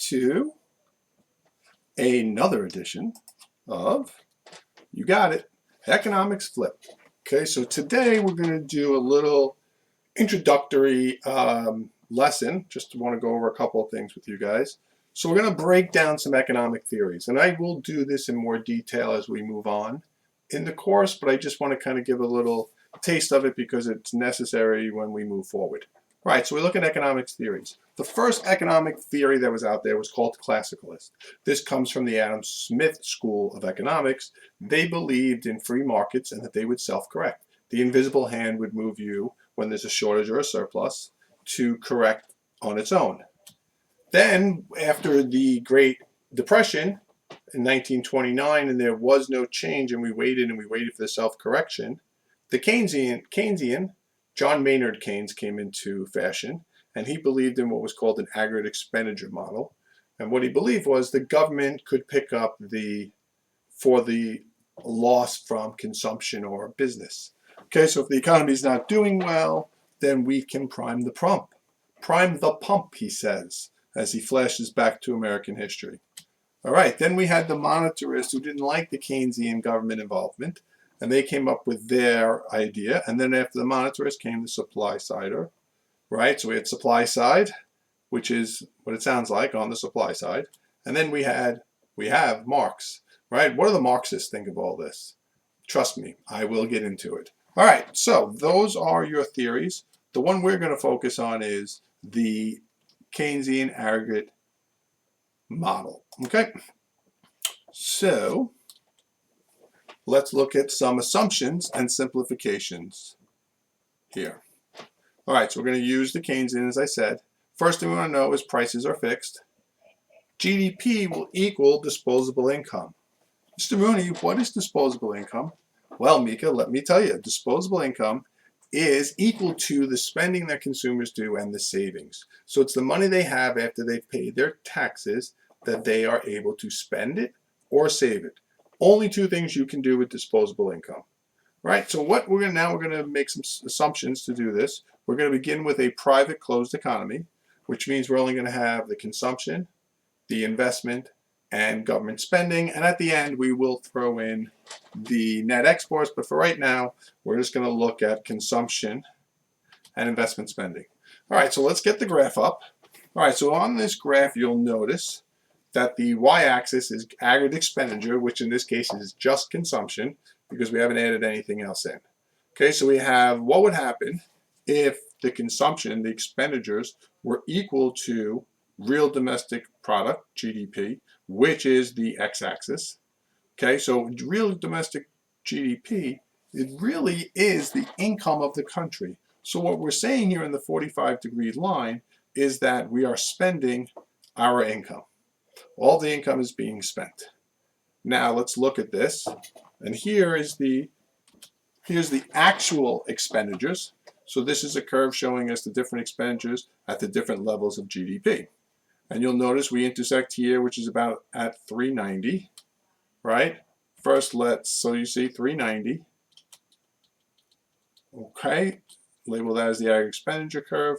to another edition of, you got it, Economics Flipped. Okay, so today we're going to do a little introductory lesson. Just want to go over a couple of things with you guys. So we're going to break down some economic theories, and I will do this in more detail as we move on in the course, but I just want to kind of give a little taste of it because it's necessary when we move forward. Right, so we look at economics theories. The first economic theory that was out there was called classicalist. This comes from the Adam Smith School of Economics. They believed in free markets and that they would self-correct. The invisible hand would move you when there's a shortage or a surplus to correct on its own. Then, after the Great Depression in 1929, and there was no change, and we waited for the self-correction, the Keynesian John Maynard Keynes came into fashion, and he believed in what was called an aggregate expenditure model. And what he believed was the government could pick up for the loss from consumption or business. Okay, so if the economy is not doing well, then we can prime the pump. Prime the pump, he says, as he flashes back to American history. All right, then we had the monetarists who didn't like the Keynesian government involvement, and they came up with their idea. And then after the monetarists came the supply sider, right? So we had supply side, which is what it sounds like on the supply side. And then we have Marx, right? What do the Marxists think of all this? Trust me, I will get into it. All right, so those are your theories. The one we're going to focus on is the Keynesian aggregate model, okay? So let's look at some assumptions and simplifications here. All right, so we're going to use the Keynesian, as I said. First thing we want to know is prices are fixed. GDP will equal disposable income. Mr. Mooney, what is disposable income? Well, Mika, let me tell you, disposable income is equal to the spending that consumers do and the savings. So it's the money they have after they've paid their taxes that they are able to spend it or save it. Only two things you can do with disposable income, right? So what we're going to make some assumptions to do this. We're going to begin with a private closed economy, which means we're only going to have the consumption, the investment, and government spending. And at the end, we will throw in the net exports. But for right now, we're just going to look at consumption and investment spending. All right, so let's get the graph up. All right, so on this graph, you'll notice that the y-axis is aggregate expenditure, which in this case is just consumption because we haven't added anything else in. Okay, so we have what would happen if the consumption, the expenditures, were equal to real domestic product, GDP, which is the x-axis. Okay, so real domestic GDP, it really is the income of the country. So what we're saying here in the 45-degree line is that we are spending our income. All the income is being spent. Now let's look at this, and here's the actual expenditures. So this is a curve showing us the different expenditures at the different levels of GDP. And you'll notice we intersect here, which is about at 390, right? First, so you see 390. Okay, label that as the aggregate expenditure curve.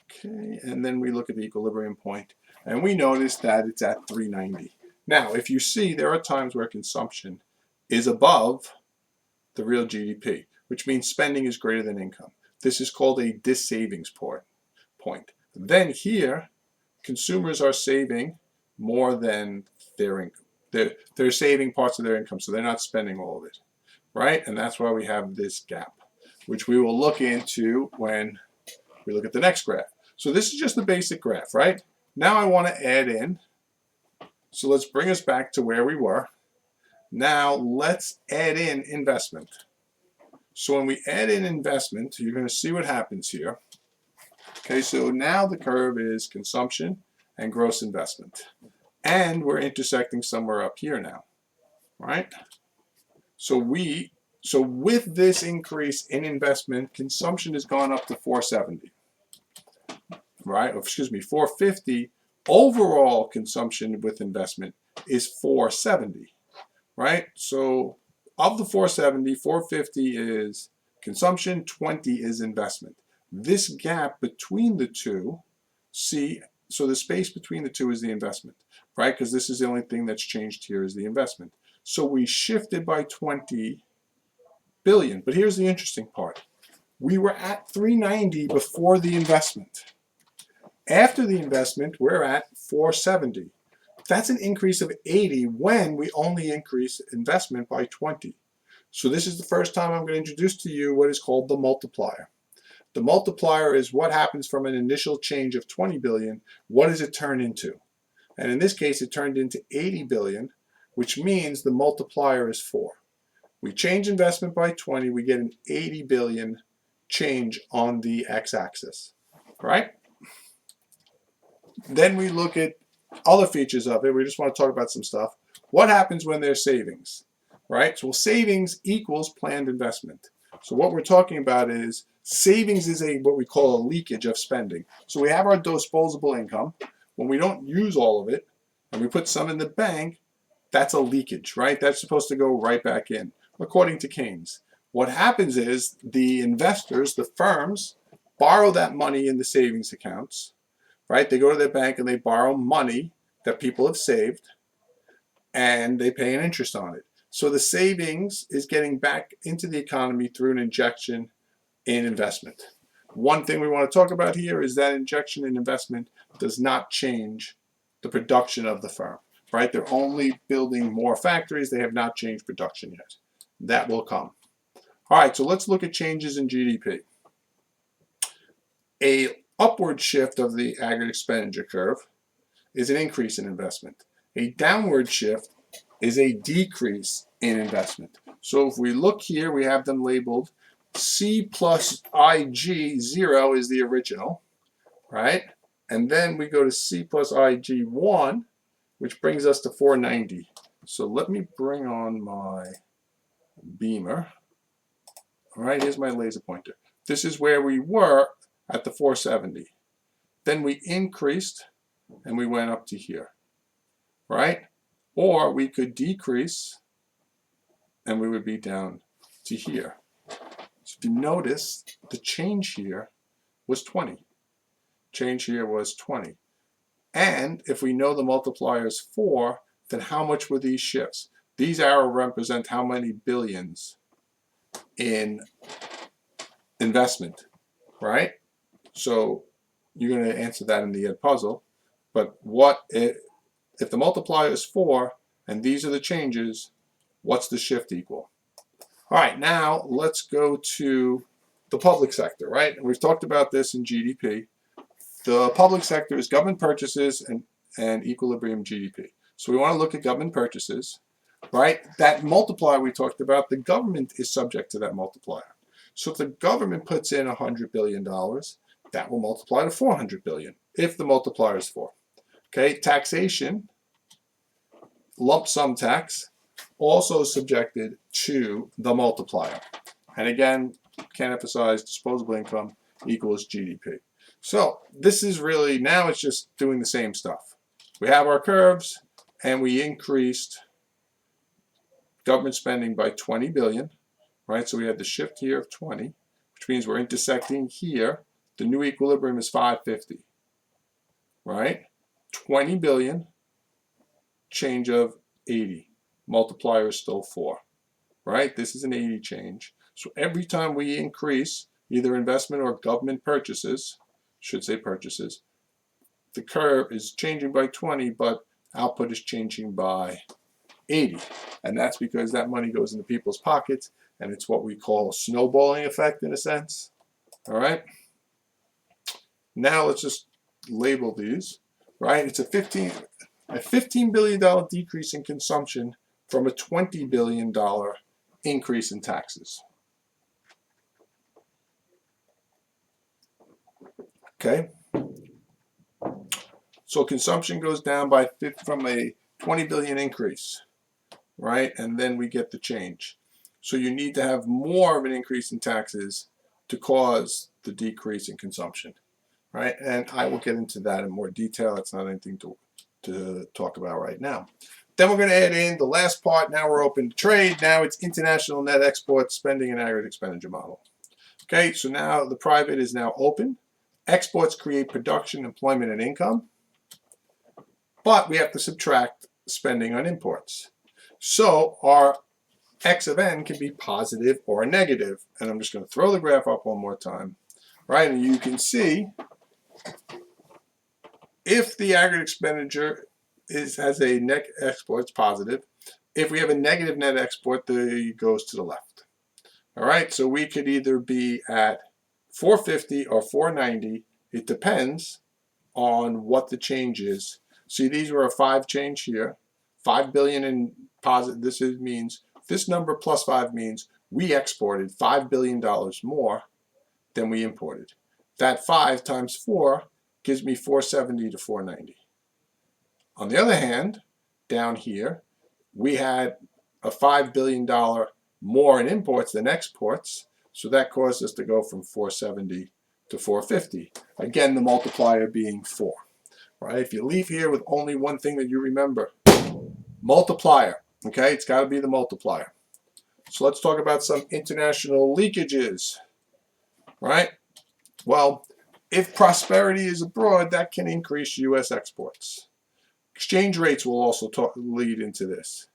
Okay, and then we look at the equilibrium point, and we notice that it's at 390. Now, if you see, there are times where consumption is above the real GDP, which means spending is greater than income. This is called a dissavings point. Then here, consumers are saving more than their income. They're saving parts of their income, so they're not spending all of it, right? And that's why we have this gap, which we will look into when we look at the next graph. So this is just the basic graph, right? Now I want to add in, so let's bring us back to where we were. Now let's add in investment. So when we add in investment, you're going to see what happens here. Okay, so now the curve is consumption and gross investment. And we're intersecting somewhere up here now, right? So with this increase in investment, consumption has gone up to 470, right? Or excuse me, 450. Overall consumption with investment is 470, right? So of the 470, 450 is consumption, 20 is investment. This gap between the two, see, So the space between the two is the investment, right? Because this is the only thing that's changed here is the investment. So we shifted by 20 billion. But here's the interesting part. We were at 390 before the investment. After the investment, we're at 470. That's an increase of 80 when we only increase investment by 20. So this is the first time I'm going to introduce to you what is called the multiplier. The multiplier is what happens from an initial change of 20 billion. What does it turn into? And in this case, it turned into 80 billion, which means the multiplier is 4. We change investment by 20, we get an 80 billion change on the x-axis, right? Then we look at other features of it. We just want to talk about some stuff. What happens when there's savings, right? So savings equals planned investment. So what we're talking about is savings is what we call a leakage of spending. So we have our disposable income. When we don't use all of it and we put some in the bank, that's a leakage, right? That's supposed to go right back in, according to Keynes. What happens is the investors, the firms, borrow that money in the savings accounts, right? They go to their bank and they borrow money that people have saved and they pay an interest on it. So the savings is getting back into the economy through an injection in investment. One thing we want to talk about here is that injection in investment does not change the production of the firm, right? They're only building more factories. They have not changed production yet. That will come. All right, so let's look at changes in GDP. A upward shift of the aggregate expenditure curve is an increase in investment. A downward shift is a decrease in investment. So if we look here, we have them labeled C plus IG, 0 is the original, right? And then we go to C plus IG 1, which brings us to 490. So let me bring on my beamer. All right, here's my laser pointer. This is where we were at the 470. Then we increased and we went up to here, right? Or we could decrease and we would be down to here. So if you notice, the change here was 20. Change here was 20. And if we know the multiplier is 4, then how much were these shifts? These arrows represent how many billions in investment, right? So you're going to answer that in the puzzle. But what if the multiplier is 4 and these are the changes, what's the shift equal? All right, now let's go to the public sector, right? And we've talked about this in GDP. The public sector is government purchases and equilibrium GDP. So we want to look at government purchases, right? That multiplier we talked about, the government is subject to that multiplier. So if the government puts in $100 billion, that will multiply to 400 billion if the multiplier is 4. Okay, taxation, lump sum tax, also subjected to the multiplier. And again, can't emphasize disposable income equals GDP. So this is really, now it's just doing the same stuff. We have our curves and we increased government spending by 20 billion, right? So we had the shift here of 20, which means we're intersecting here. The new equilibrium is 550, right? 20 billion, change of 80. Multiplier is still 4, right? This is an 80 change. So every time we increase either investment or government purchases, should say purchases, the curve is changing by 20, but output is changing by 80. And that's because that money goes into people's pockets, and it's what we call a snowballing effect in a sense. All right? Now let's just label these, right? It's a $15 billion decrease in consumption from a $20 billion increase in taxes. Okay? So consumption goes down from a 20 billion increase, right? And then we get the change. So you need to have more of an increase in taxes to cause the decrease in consumption, right? And I will get into that in more detail. It's not anything to talk about right now. Then we're going to add in the last part. Now we're open to trade. Now it's international net export spending and aggregate expenditure model. Okay, so now the private is now open. Exports create production, employment, and income. but we have to subtract spending on imports. So our X of n can be positive or negative. And I'm just going to throw the graph up one more time. Right, and you can see if the aggregate expenditure has a net export, it's positive. If we have a negative net export, it goes to the left. All right, so we could either be at 450 or 490. It depends on what the change is. See, these were a 5 change here. 5 billion in positive. Means this number plus 5 means we exported $5 billion more than we imported. That 5 times 4 gives me 470 to 490. On the other hand, down here, we had a $5 billion more in imports than exports, so that caused us to go from 470 to 450. Again, the multiplier being 4. Right? If you leave here with only one thing that you remember, multiplier. Okay, it's got to be the multiplier. So let's talk about some international leakages. Right? Well, if prosperity is abroad, that can increase U.S. exports. Exchange rates will also lead into this.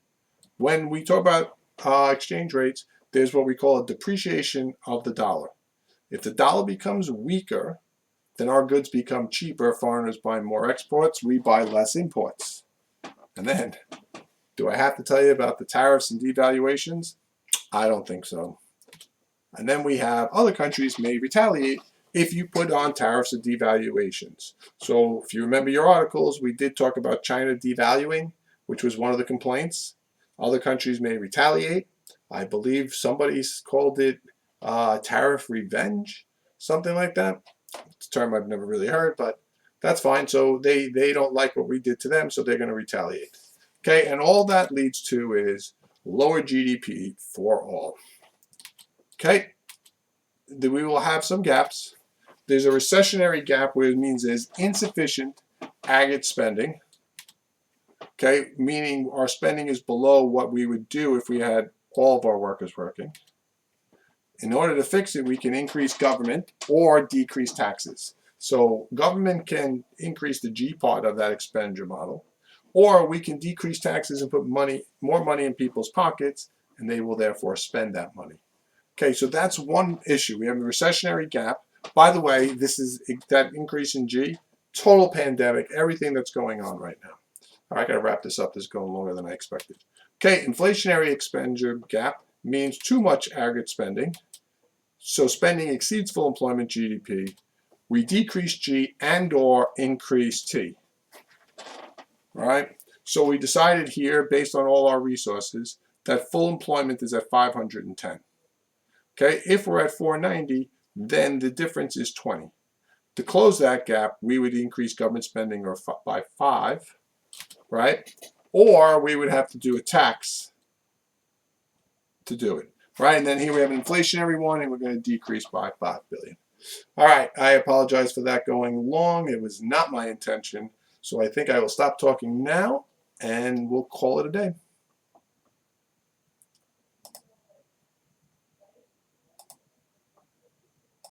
When we talk about exchange rates, there's what we call a depreciation of the dollar. If the dollar becomes weaker, then our goods become cheaper. Foreigners buy more exports, we buy less imports. And then, do I have to tell you about the tariffs and devaluations? I don't think so. And then we have other countries may retaliate if you put on tariffs and devaluations. So if you remember your articles, we did talk about China devaluing, which was one of the complaints. Other countries may retaliate. I believe somebody's called it tariff revenge, something like that. It's a term I've never really heard, but that's fine. So they don't like what we did to them, so they're going to retaliate. Okay, and all that leads to is lower GDP for all. Okay, we will have some gaps. There's a recessionary gap where it means there's insufficient aggregate spending. Okay, meaning our spending is below what we would do if we had all of our workers working. In order to fix it, we can increase government or decrease taxes. So government can increase the G part of that expenditure model, or we can decrease taxes and put more money in people's pockets, and they will therefore spend that money. Okay, so that's one issue. We have a recessionary gap. By the way, this is that increase in G, total pandemic, everything that's going on right now. All right, I got to wrap this up. This is going longer than I expected. Okay, inflationary expenditure gap means too much aggregate spending. So spending exceeds full employment GDP. We decrease G and or increase T. All right, so we decided here, based on all our resources, that full employment is at 510. Okay, if we're at 490, then the difference is 20. To close that gap, we would increase government spending by 5, right? Or we would have to do a tax to do it, right? And then here we have an inflationary one, and we're going to decrease by 5 billion. All right, I apologize for that going long. It was not my intention. So I think I will stop talking now, and we'll call it a day.